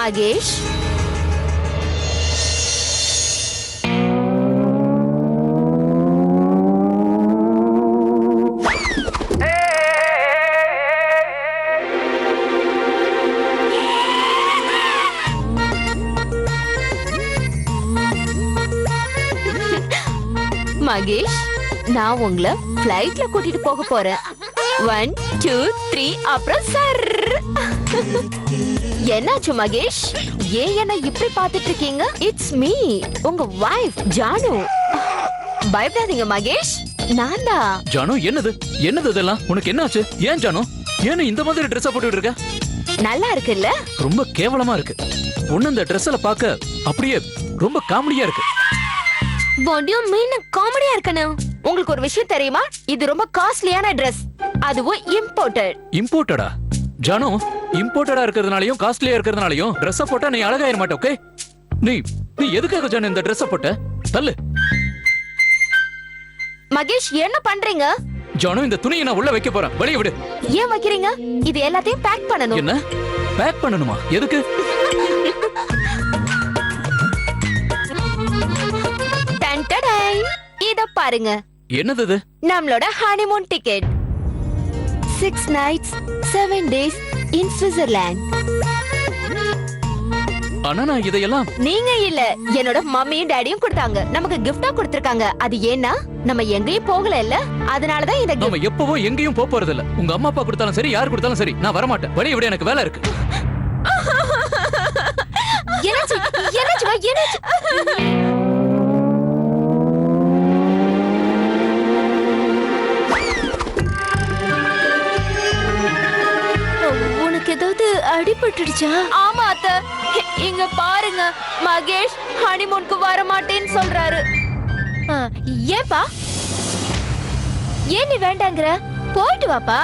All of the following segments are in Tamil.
மகேஷ், மகேஷ், நான் உங்களை பிளைட்ல கூட்டிட்டு போக போறேன். 1 2 3 அப்புறம் சர். என்னாச்சு மகேஷ்? ஏன் என்ன இப்படி பாத்துட்டு இருக்கீங்க? இட்ஸ் மீ, உங்க வைஃப் ஜானு. பயப்படாதீங்க மகேஷ், நான் தான். ஜானு, என்னது என்னது இதெல்லாம்? உனக்கு என்னாச்சு? ஏன் ஜானு, ஏன் இந்த மாதிரி ட்ரெஸ் போட்டுட்டு இருக்க? நல்லா இருக்குல்ல? ரொம்ப கேவலமா இருக்கு. உன்ன இந்த ட்ரெஸ்ல பாக்க அப்படியே ரொம்ப காமெடியா இருக்கு. What do you mean காமெடியா இருக்கணும்? உங்களுக்கு ஒரு விஷயம் தெரியுமா? இது ரொம்ப காஸ்ட்லியான Dress. அதுவும் இம்போர்ட்டட். இம்போர்ட்டடா? ஜானு, இம்போர்ட்டடா இருக்கிறதுனாலயும் காஸ்ட்லியா இருக்கிறதுனாலயும் Dress போட்டா நீ அழகாயிர மாட்ட, ஓகே? நீ எதுக்காக ஜானு இந்த Dress போட்ட? தள்ளு. மகேஷ், என்ன பண்றீங்க? ஜானு, இந்த துணியை நான் உள்ள வைக்க போறேன். வெளிய விடு. ஏன் வைக்கிறீங்க? இது எல்லாத்தையும் பேக் பண்ணனும். என்ன? பேக் பண்ணனுமா? எதுக்கு? இத பாருங்க. என்னது இது? நம்மளோட honeymoon ticket. 6 nights 7 days in Switzerland. ஆனா நான் இதையெல்லாம் நீங்க இல்ல, என்னோட மம்மியும் டாடியும் கொடுத்தாங்க. நமக்கு கிஃப்டா கொடுத்திருக்காங்க. அது ஏன்னா நம்ம எங்கேயும் போகல இல்ல, அதனால தான் இத நம்ம எப்பவும் எங்கேயும் போக போறது இல்ல. உங்க அம்மா அப்பா கொடுத்தாலும் சரி, யார் கொடுத்தாலும் சரி, நான் வர மாட்டேன். வெளிய விடு, எனக்கு வேலை இருக்கு. என்னாச்சு? ஏதாவது அடிபட்டுடுச்சா? ஆமா அத்தை, இங்க பாருங்க, மகேஷ் ஹனிமூனுக்கு வர மாட்டேன்னு சொல்றாரு. ஏப்பா, ஏன் நீ வேண்டாங்கற? போயிட்டு வாப்பா.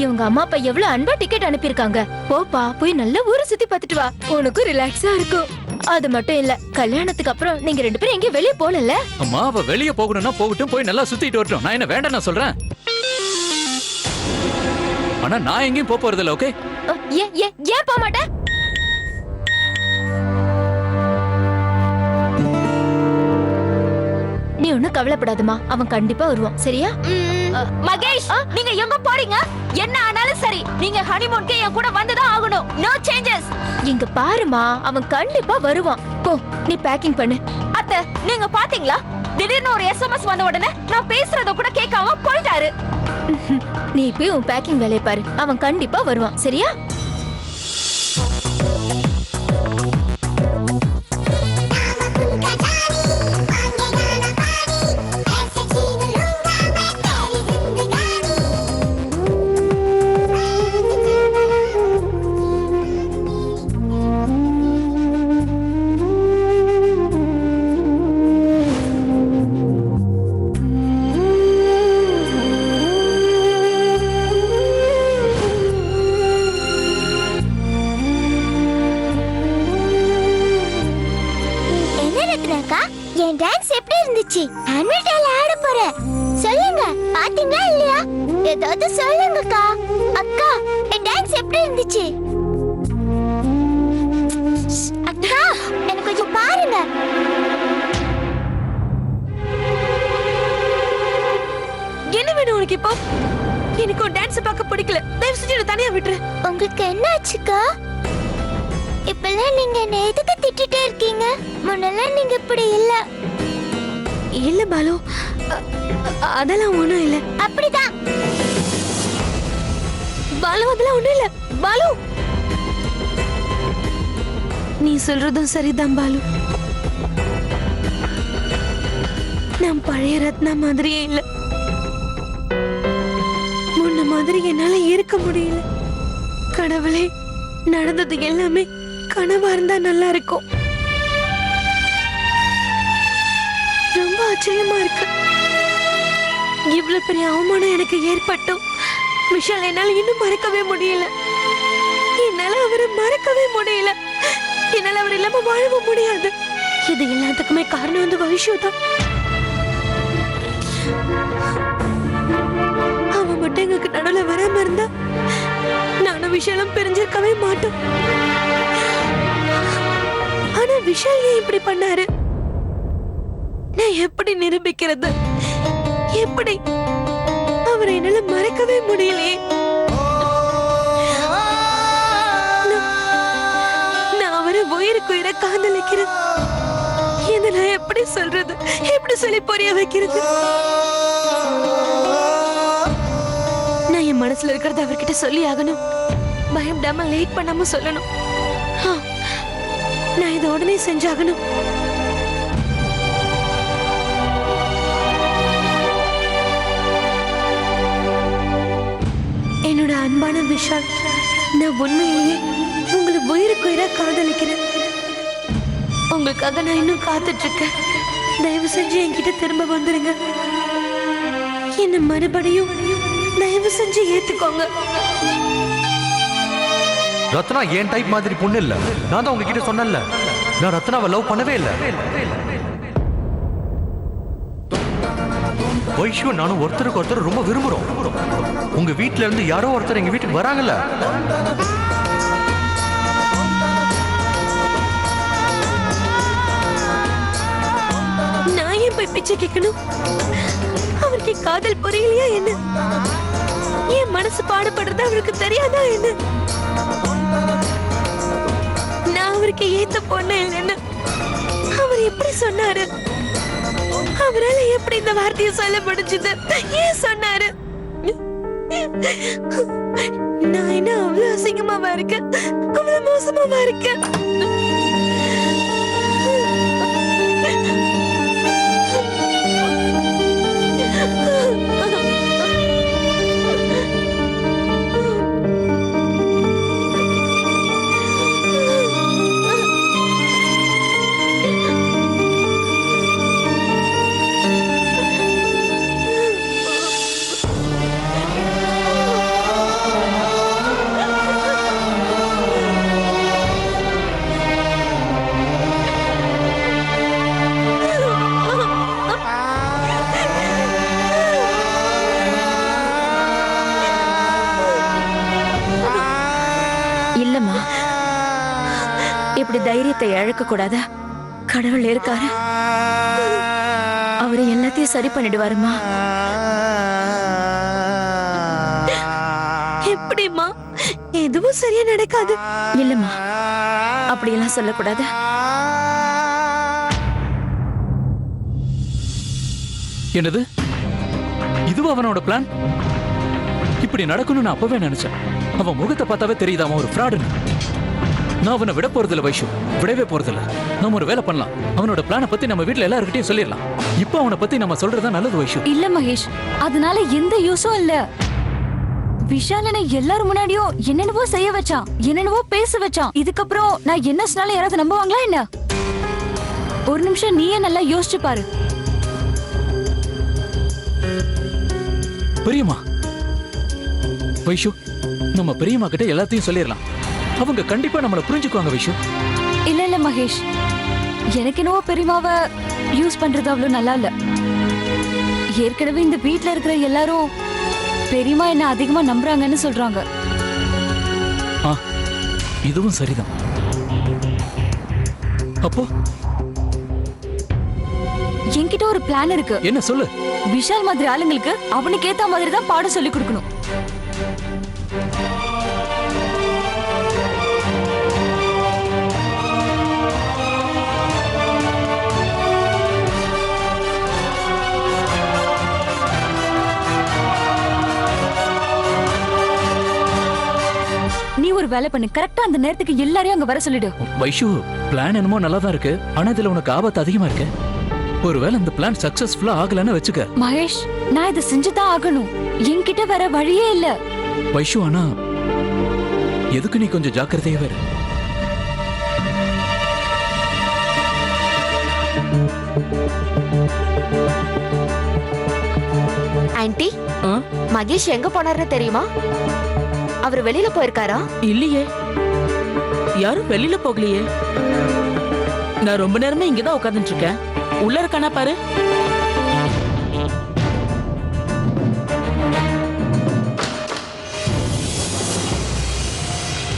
இவங்க அம்மா அப்பா எவ்வளவு அன்பா டிக்கெட் அனுப்பியிருக்காங்க. போப்பா, போய் நல்ல ஊரை சுத்தி பார்த்துட்டு வா. உனக்கு ரிலாக்ஸா இருக்கும். அது மட்டும் இல்ல, கல்யாணத்துக்கு அப்புறம் நீங்க 2 பேரும் எங்கேயும் வெளியே போகல. அம்மா, அவ வெளியே போகணும்னா போகட்டும், போய் நல்லா சுத்திட்டு வரட்டும். நான் என்ன வேண்டாம் நான் சொல்றேன். ஆனா நான் எங்கேயும் போக போறது இல்ல, ஓகே? ஏன் போக மாட்டேன்? நீ ஒண்ணும் கவலைப்படாதமா, அவன் கண்டிப்பா வருவான், சரியா? மகேஷ், நீங்க எங்க போறீங்க? என்ன ஆனாலும் சரி, நீங்க ஹனிமூனுக்கு என் கூட வந்துதான் ஆகணும். No changes. இங்க பாருமா, அவன் கண்டிப்பா வருவான். போ, நீ பேக்கிங் பண்ணு. அத்தை, நீங்க பாத்தீங்களா? திடீர்னு ஒரு SMS வந்த உடனே நான் பேசுறத கூட கேட்காம போயிட்டாரு. நீ போய் உன் பேக்கிங் வேலையை பாரு. அவன் கண்டிப்பா வருவான், சரியா? என் டான்ஸ் எப்படி இருந்துச்சு? ஆனுவல் டேல ஆட போறேன். சொல்லுங்க, பாத்தீங்களா இல்லையா? ஏதாவது சொல்லுங்கக்கா. அக்கா, என் டான்ஸ் எப்படி இருந்துச்சு? அக்கா, எனக்கு கொஞ்சம் பாருங்க. என்ன வேணும் உனக்கு இப்போ? எனக்கு ஒரு டான்ஸ் பார்க்க பிடிக்கல. தயவு செஞ்சு தனியா விட்டுரு. உங்களுக்கு என்ன ஆச்சுக்கா? இப்பெல்லாம் நீங்க என்ன எதுக்கு திட்டிட்டே இருக்கீங்க? முன்னெல்லாம் நீங்க இப்படி இல்ல. இல்ல பாலு, அதெல்லாம் ஒண்ணும் இல்ல. அப்படிதான் பாலு, அதெல்லாம் ஒண்ணும் இல்ல. பாலு, நீ சொல்றதும் சரிதான் பாலு. நான் பழைய ரத்னா மாதிரியே இல்ல. முன்ன மாதிரி என்னால இருக்க முடியல. கடவுளே, நடந்தது எல்லாமே கனவா இருந்தா நல்லா இருக்கும். ரொம்ப ஆச்சரியமா இருக்கு. இவ்வளவு பெரிய அவமானம் எனக்கு ஏற்பட்டும் விஷால் என்னால இன்னும் மறக்கவே முடியல. என்னால அவரை மறக்கவே முடியல. என்னால அவர் இல்லாம வாழவும் முடியாது. இது எல்லாத்துக்குமே காரணம் வந்து வைஷு தான். அவன் மட்டும் எங்களுக்கு நடுவுல வராம இருந்தா நானும் விஷாலும் பிரிஞ்சிருக்கவே மாட்டோம். ஆனா விஷால் ஏன் இப்படி பண்ணாரு? நான் எப்படி நிரூபிக்கிறது? எப்படி? அவரை என்னால மறக்கவே முடியலையே. நான் அவரை உயிருக்குயிர காதலிக்கிறேன். இதை நான் எப்படி சொல்றது? எப்படி சொல்லி புரிய வைக்கிறது? நான் என் மனசுல இருக்கிறத அவர்கிட்ட சொல்லி ஆகணும். பயப்படாம லேட் பண்ணாம சொல்லணும். நான் இதை உடனே செஞ்சாகணும். என்னோட அன்பான விஷால், நான் உண்மையிலேயே உங்களை உயிருக்குயிரா காதலிக்கிறேன். உங்களுக்காக நான் இன்னும் காத்துட்டு இருக்கேன். தயவு செஞ்சு என்கிட்ட திரும்ப வந்துருங்க. என்ன மறுபடியும் தயவு செஞ்சு ஏத்துக்கோங்க. ரத்னா ஏன் டைப் மாதிரி பொண்ணு இல்ல. நான் தான் உங்ககிட்ட சொன்னேன்ல, நான் ரத்னாவை லவ் பண்ணவே இல்லை. வைஷு நானும் ஒருத்தருக்கு ஒருத்தர் ரொம்ப விரும்புறோம். உங்க வீட்ல இருந்து யாரோ ஒருத்தர் எங்க வீட்டுக்கு வராங்கல்ல. நான் ஏன் போய் பிச்சை கேட்கணும்? அவருக்கு காதல் புரியலையா என்ன? என் மனசு பாடுபடுறது அவருக்கு தெரியாதா என்ன? நான் அவருக்கு ஏத்த பொண்ணு இல்லைன்னு அவர் எப்படி சொன்னாரு? அவரால எப்படி இந்த வார்த்தையை சொல்ல முடிஞ்சது? ஏன் சொன்னாரு? நான் என்ன அவ்வளவு அசிங்கமாவா இருக்கேன்? அவ்வளவு மோசமாவா இருக்கேன்? இல்லம்மா, இப்படி தைரியத்தை இழக்க கூடாது. கடவுள் இருக்காரு, அவரு எல்லாத்தையும் சரி பண்ணிடுவாருமா. எப்படிமா? எதுவும் சரியா நடக்காது. இல்லம்மா, அப்படியெல்லாம் சொல்லக்கூடாது. என்னது? இதுவும் அவனோட பிளான்? இப்படி நடக்கணும்னு நான் அப்பவே நினைச்சேன். அவன் முகத்தை பார்த்தாவே தெரியுது அவன் ஒரு ஃப்ராடுன்னு. நான் அவனை விட போறதில்ல வைஷு, விடவே போறதில்ல. நம்ம ஒரு வேலை பண்ணலாம். அவனோட பிளானை பத்தி நம்ம வீட்ல எல்லார்கிட்டயும் சொல்லிடலாம். இப்போ அவனை பத்தி நம்ம சொல்றதா நல்லது வைஷு. இல்ல மகேஷ், அதனால எந்த யூஸும் இல்ல. விஷாலனை எல்லாரும் முன்னாடியும் என்னென்னவோ செய்ய வச்சான், என்னென்னவோ பேச வச்சான். இதுக்கப்புறம் நான் என்ன சொன்னாலும் யாராவது நம்புவாங்களா என்ன? ஒரு நிமிஷம் நீயே நல்லா யோசிச்சு பாரு. பெரியம்மா, வைஷு, நம்ம பெரியம்மா கிட்ட எல்லாத்தையும் சொல்லிடலாம். அவங்க கண்டிப்பா நம்மள புரிஞ்சுக்குவாங்க வைஷு. இல்ல இல்ல மகேஷ், எனக்கு என்னவோ பெரியமாவை யூஸ் பண்றது அவ்வளவு நல்லா இல்ல. ஏற்கனவே இந்த வீட்ல இருக்கிற எல்லாரும் பெரியமா என்ன அதிகமா நம்புறாங்கன்னு சொல்றாங்க. இதுவும் சரிதான். அப்போ என்கிட்ட ஒரு பிளான் இருக்கு. என்ன சொல்லு? விஷால் மாதிரி ஆளுங்களுக்கு அவனுக்கு ஏத்த மாதிரி தான் பாடம் சொல்லி கொடுக்கணும். நீ ஒரு வேலை பண்ணு, கரெக்டா அந்த நேரத்துக்கு எல்லாரையும் அங்க வர சொல்லிடு. வைஷு, பிளான் என்னமோ நல்லா தான் இருக்கு. ஆனா இதுல உனக்கு ஆபத்து அதிகமா இருக்கு. ஒருவேளை இந்த பிளான் சக்சஸ்ஃபுல்லா ஆகலன்னு வச்சுக்க. மகேஷ், நான் இதை செஞ்சுதான் ஆகணும். என்கிட்ட வேற வழியே இல்ல. வைஷு, ஆனா எதுக்கு நீ கொஞ்சம் ஜாக்கிரதையா வேற. ஆன்ட்டி, மகேஷ் எங்க போனாருன்னு தெரியுமா? அவர் வெளியில போயிருக்காரா? இல்லையே, யாரும் வெளியில போகலையே. நான் ரொம்ப நேரமா இங்கதான் உட்கார்ந்துட்டு இருக்கேன். உள்ள இருக்கானா பாரு.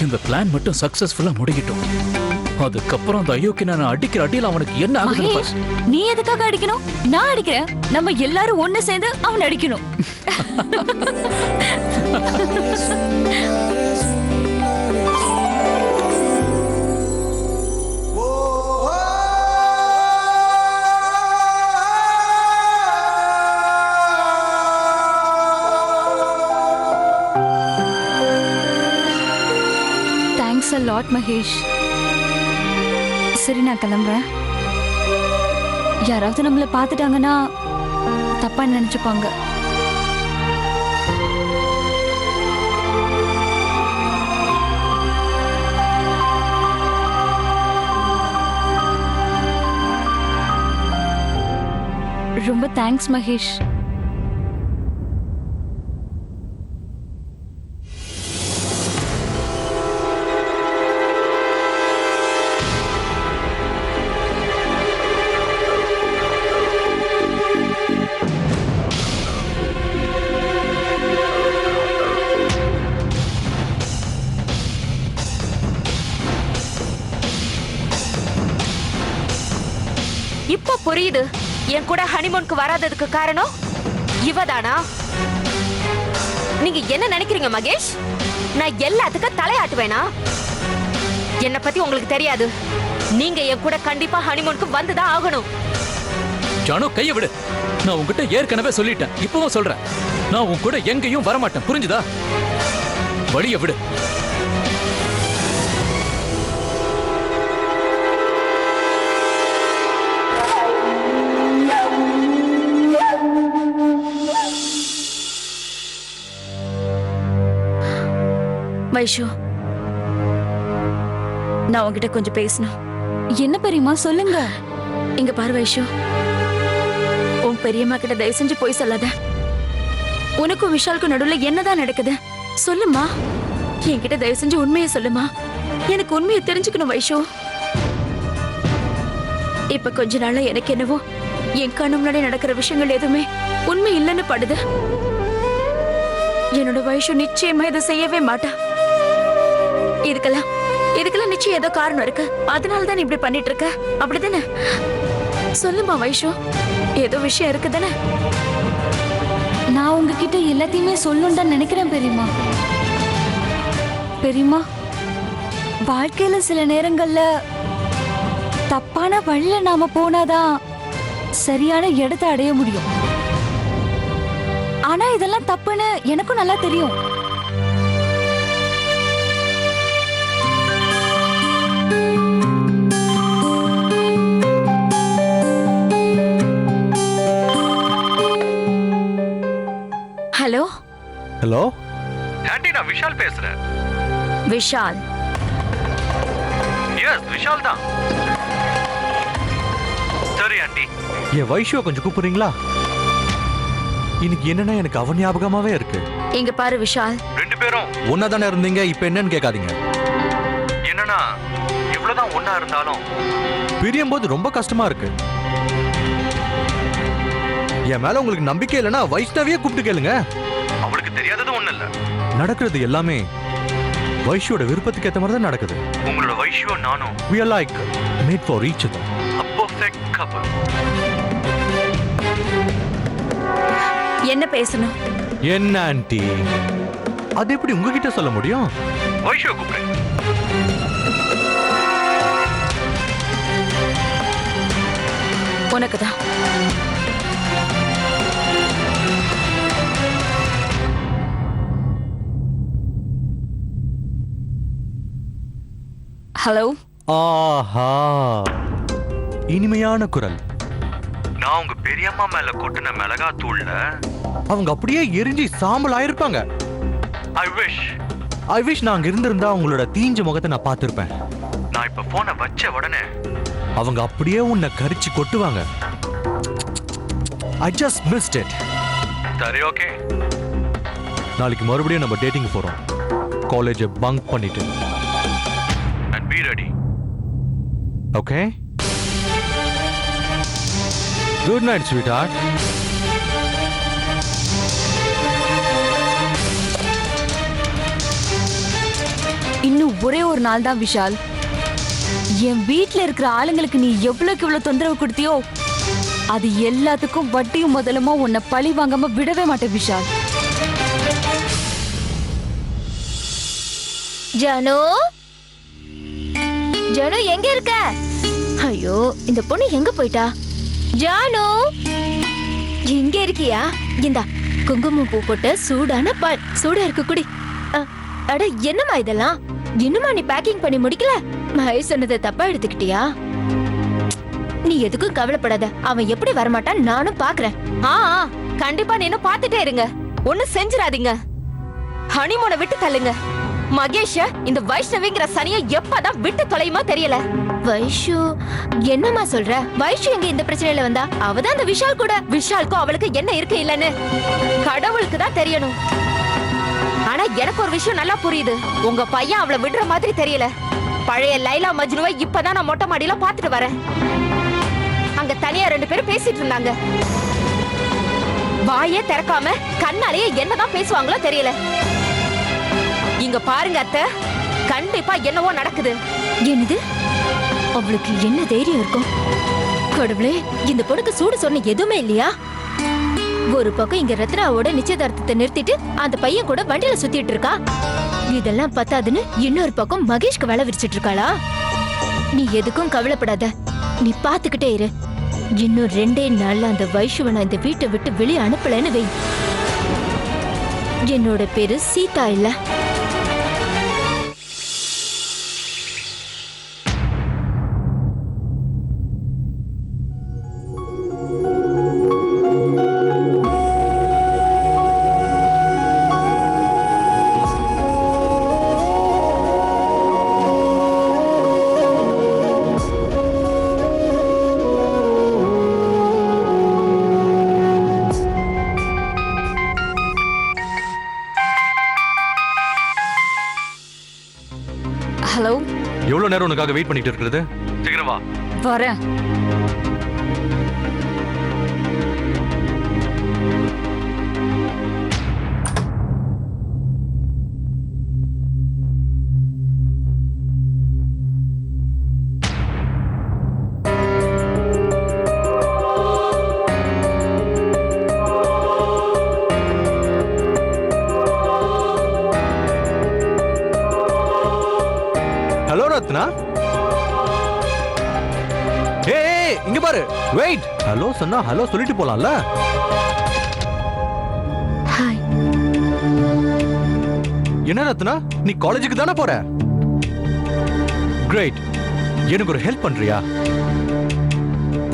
இந்த பிளான் மட்டும் சக்சஸ்ஃபுல்லா முடிக்கட்டும். அதுக்கப்புறம் அந்த அயோக்கிய நான் அடிக்கிற அடியில் அவனுக்கு என்ன ஆகுதுன்னு மகேஷ் பாரு. நீ எதுக்காக அடிக்கணும்? நான் அடிக்கிறேன். நம்ம எல்லாரும் ஒண்ணு சேர்ந்து அவன் அடிக்கணும். Thanks a lot Mahesh. சரி நான் கிளம்புறேன். யாராவது நம்மள பார்த்துட்டாங்கன்னா தப்பா நினைச்சுப்பாங்க. ரொம்ப தேங்க்ஸ் மகேஷ். இப்ப புரியுது என் கூட ஹனிமூனுக்கு வராததுக்கு காரணம் இவதானா? நீங்க என்ன நினைக்கிறீங்க மகேஷ்? நான் எல்லாத்துக்கும் தலையாட்டுவேனா? என்ன பத்தி உங்களுக்கு தெரியாது. நீங்க என் கூட கண்டிப்பா ஹனிமூனுக்கு வந்துதான் ஆகணும். ஜானு கையை விடு. நான் உன்கிட்ட ஏற்கனவே சொல்லிட்டேன், இப்பவும் சொல்றேன். நான் உன் கூட எங்கேயும் வரமாட்டேன், புரிஞ்சுதா? வழிய விடு. வைஷு, நான் உன்கிட்ட கொஞ்சம் பேசணும். என்ன பெரியம்மா சொல்லுங்க. இங்க பாரு வைஷு, உன் பெரியம்மா கிட்ட தயவு செஞ்சு போய் சொல்லாத. உனக்கும் விஷாலுக்கும் நடுவுல என்னதான் நடக்குது சொல்லுமா. என்கிட்ட தயவு செஞ்சு உண்மையை சொல்லுமா. எனக்கு உண்மையை தெரிஞ்சுக்கணும் வைஷு. இப்ப கொஞ்ச நாள்ல எனக்கு என்னவோ என் கண்ணு முன்னாடி நடக்கிற விஷயங்கள் எதுவுமே உண்மை இல்லைன்னு படுது. என்னோட வைஷு நிச்சயமா இதை செய்யவே மாட்டா. இதுக்கெல்லாம் நிச்சயம் ஏதோ காரணம் இருக்கு. அதனாலதான் இப்படி பண்ணிட்டு இருக்க, அப்படிதானே? சொல்லுமா வைஷு, ஏதோ விஷயம் இருக்குதானே? நான் உங்ககிட்ட எல்லாத்தையுமே சொல்லணும் தான் நினைக்கிறேன் பெரியம்மா. பெரியம்மா, வாழ்க்கையில சில நேரங்கள்ல தப்பான வழியில நாம போனாதான் சரியான இடத்தை அடைய முடியும். ஆனா இதெல்லாம் தப்புன்னு எனக்கும் நல்லா தெரியும். ஹலோ ஹலோ ஆண்டி, நான் விஷால் பேசுறேன். விஷால்? எஸ், விஷால் தான். சரி ஆண்டி, என் வைஷுவை கொஞ்சம் கூப்பிடுறீங்களா? இன்னைக்கு என்னன்னா எனக்கு அவன் ஞாபகமாவே இருக்கு. இங்க பாரு விஷால், ரெண்டு பேரும் ஒன்னா தானே இருந்தீங்க, இப்ப என்னன்னு கேட்காதீங்க. என்னன்னா எவ்வளவுதான் ஒன்னா இருந்தாலும் பிரியும் போது ரொம்ப கஷ்டமா இருக்கு. என் மேல உங்களுக்கு நம்பிக்கை இல்லைன்னா வைஷ்ணவியே கூப்பிட்டு கேளுங்க. அவளுக்கு தெரியாதது ஒண்ணு இல்ல. நடக்கிறது எல்லாமே வைஷ்யோட விருப்பத்துக்கு ஏத்த மாதிரி தான் நடக்குது. உங்களோட வைஷ்யோ நானும் we are like made for each other, a perfect couple. என்ன பேசணும்? என்ன ஆண்டி, அது எப்படி உங்ககிட்ட சொல்ல முடியும்? வைஷ்யோ கூப்பிடு. உனக்குதான். ஹலோ. ஆஹா, இனிமையான குரல். நான் உங்க பெரியம்மா மேல கொட்டின மிளகா தூள்ல அவங்க அப்படியே எரிஞ்சு சாம்பல் ஆயிருப்பாங்க. ஐ விஷ் நான் அங்க இருந்திருந்தா உங்களோட தீஞ்ச முகத்தை நான் பார்த்திருப்பேன். நான் இப்ப போனை வச்ச உடனே அவங்க அப்படியே உன்னை கரிச்சு கொட்டுவாங்க. I just missed it. சரி, ஓகே. நாளைக்கு மறுபடியும் நம்ம டேட்டிங் போறோம். காலேஜை பங்க் பண்ணிட்டு. And be ready. Okay? Good night, sweetheart. இன்னும் ஒரே ஒரு நாள் தான் விஷால். என் வீட்ல இருக்கிற ஆளுங்களுக்கு நீ எவ்வளவுக்கு எவ்வளவு தொந்தரவு கொடுத்தியோ அது எல்லாத்துக்கும் வட்டியும் முதலுமா உன்னை பழி வாங்காம விடவே மாட்டேன் விஷால். ஜானு ஜானு எங்க இருக்க? ஐயோ இந்த பொண்ணு எங்க போயிட்டா? ஜானு எங்க இருக்கியா? இந்தா குங்குமம் பூ போட்டு சூடான பால். சூடா இருக்கு குடி. அட என்னம்மா இதெல்லாம்? இன்னுமா நீ பேக்கிங் பண்ணி முடிக்கல? மகேஷ் சொன்னதை தப்பா எடுத்துக்கிட்டியா? நீ எதுக்கும் கவலைப்படாத, அவன் எப்படி வரமாட்டான் நானும் பாக்குறேன். கண்டிப்பா நீ இன்னும் பாத்துட்டே இருங்க, ஒண்ணு செஞ்சிடாதீங்க. ஹனிமூனை விட்டு தள்ளுங்க. மகேஷ இந்த வைஷ்ணவிங்கிற சனியை எப்பதான் விட்டு தொலையுமா தெரியல. வைஷு என்னம்மா சொல்ற? வைஷு எங்க இந்த பிரச்சனையில வந்தா? அவதான் அந்த விஷால் கூட. விஷாலுக்கும் அவளுக்கு என்ன இருக்கு இல்லன்னு கடவுளுக்கு தான் தெரியணும். ஆனா எனக்கு ஒரு விஷயம் நல்லா புரியுது, உங்க பையன் அவளை விடுற மாதிரி தெரியல. பழைய லைலா மஜ்னுவை இப்பதான் நான் மொட்டை மாடியில பாத்துட்டு வரேன். அங்க தனியா 2 பேரும் பேசிட்டு இருந்தாங்க. வாயே திறக்காம கண்ணாலேயே என்னதான் பேசுவாங்களோ தெரியல. இங்க பாருங்க அத்தை, கண்டிப்பா என்னவோ நடக்குது. என்னது? அவளுக்கு என்ன தைரியம் இருக்கும்? கடவுளே, இந்த பொண்ணுக்கு சூடு சொன்ன எதுவுமே இல்லையா? ஒரு பக்கம் இங்க ரத்னாவோட நிச்சயதார்த்தத்தை நிறுத்திட்டு அந்த பையன் கூட வண்டியில சுத்திட்டு இருக்கா. இதெல்லாம் பத்தாதுன்னு இன்னொரு பக்கம் மகேஷ்க்கு வேலை விரிச்சிட்டு இருக்காளா? நீ எதுக்கும் கவலைப்படாத, நீ பாத்துக்கிட்டே இரு. இன்னும் 2 நாள்ல அந்த வைஷுவை நான் இந்த வீட்டை விட்டு வெளியே அனுப்பலன்னு வை. என்னோட பேரு சீதா இல்ல. ஹலோ, எவ்வளவு நேரம் உனக்காக வெயிட் பண்ணிட்டு இருக்கிறது? சீக்கிரம் வா. வரேன். ஹலோ ரத்னா. ஏய் இங்க பாரு, வெயிட். ஹலோ சொன்னா ஹலோ சொல்லிட்டு போலாம்ல. ஹாய். என்ன ரத்னா, நீ காலேஜுக்கு தானே போற? கிரேட். எனக்கு ஒரு ஹெல்ப் பண்றியா?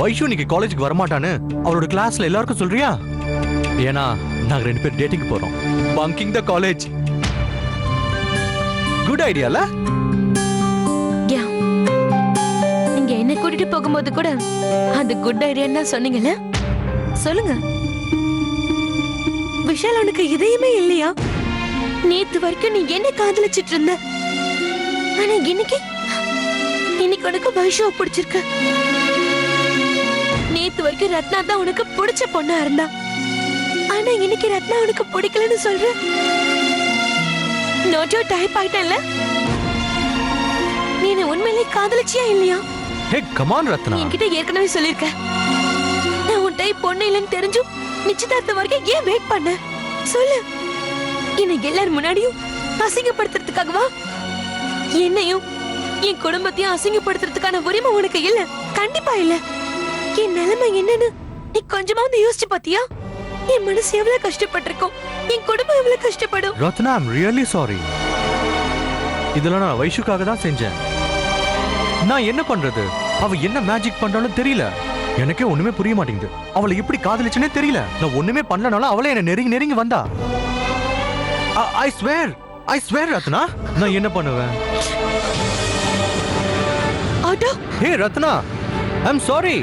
வைஷு இன்னைக்கு காலேஜுக்கு வரமாட்டான்னு அவளோட கிளாஸ்ல எல்லாருக்கும் சொல்றியா? ஏன்னா நாங்க 2 பேர் டேட்டிங் போறோம். பங்கிங் த காலேஜ். குட் ஐடியால? நீங்க என்ன கூட்டிட்டு போகும்போது கூட அது குட் ஐடியா சொன்னீங்கல்ல. சொல்லுங்க, விஷால் உனக்கு இதயமே இல்லையா? நேத்து வரைக்கும் நீ என்ன காதலிச்சிட்டு இருந்த, ஆனா இன்னைக்கு உனக்கு வைஷுவை பிடிச்சிருக்கு. நேத்து வரைக்கும் ரத்னா தான் உனக்கு பிடிச்ச பொண்ணா இருந்தா, ஆனா இன்னைக்கு ரத்னா உனக்கு பிடிக்கலன்னு சொல்ற. நோட்டோ டைப் ஆயிட்டல. நீ உண்மையிலே காதலிச்சியா இல்லையா? ஹே கம் ஆன் ரத்னா. நீ என்கிட்ட ஏற்கனவே சொல்லிருக்க, நான் உன் டைப் பொண்ணு இல்லைன்னு தெரிஞ்சும் நிச்சயதார்த்தம் வரைக்கும் ஏன் வெயிட் பண்ண? சொல்லு. என்னை எல்லாரும் முன்னாடியும் அசிங்கப்படுத்துறதுக்காகவா? என்னையும் என் குடும்பத்தையும் அசிங்கப்படுத்துறதுக்கான உரிமை உனக்கு இல்ல. கண்டிப்பா இல்ல. என் நிலைமை என்னன்னு நீ கொஞ்சமாவது யோசிச்சு பாத்தியா? என் மனசு எவ்வளவு கஷ்டப்பட்டிருக்கும், என் குடும்பம் எவ்வளவு கஷ்டப்படும். Ratna, I'm really sorry. இதெல்லாம் நான் வைஷுக்காக தான் செஞ்சேன். நான் என்ன பண்றது? அவ என்ன மேஜிக் பண்றாலும் தெரியல. எனக்கே ஒண்ணுமே புரிய மாட்டேங்குது. அவளை எப்படி காதலிச்சுனே தெரியல. நான் ஒண்ணுமே பண்ணலனாலும் அவளே என்ன நெருங்கி வந்தா. I swear Ratna. நான் என்ன பண்ணுவேன்? Auto. Hey Ratna, I'm sorry.